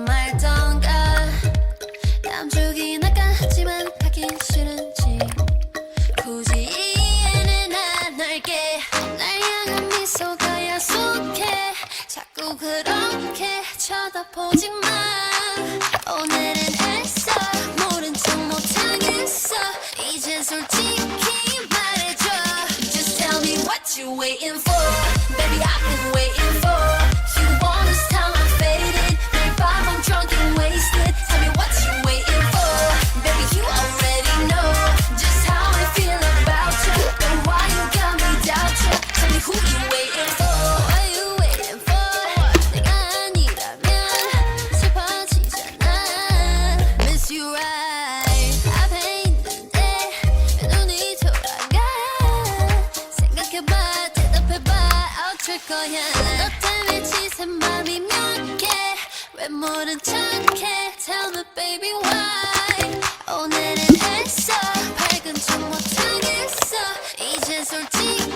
말던가 남주긴 할까 하지만 가긴 싫은지 굳이 이해는 안 할게. 날 향한 미소가 야속해. 자꾸 그렇게 쳐다보지 마. 오늘은 애써 모른 척 못하겠어. 이제 솔직히 말해줘. Just tell me what you waiting for. Baby I've been waiting for. You want this time I'm faded. 매일 밤 I'm drunk and wasted. Tell me what you waiting for. Baby you already know just how I feel about you. And why you got me doubt you. Tell me who you waiting for. What you waiting for. 내가 아니라면 슬퍼지잖아. Miss you right. 앞에 있는데 왜 눈이 돌아가. 생각해봐 대답해봐 어쩔 거야. 너 때문에 지샌 맘이 몇 개. 왜 모른 척해. Tell me baby why. 오늘은 애써 밝은 척 못하겠어. 이제 솔직히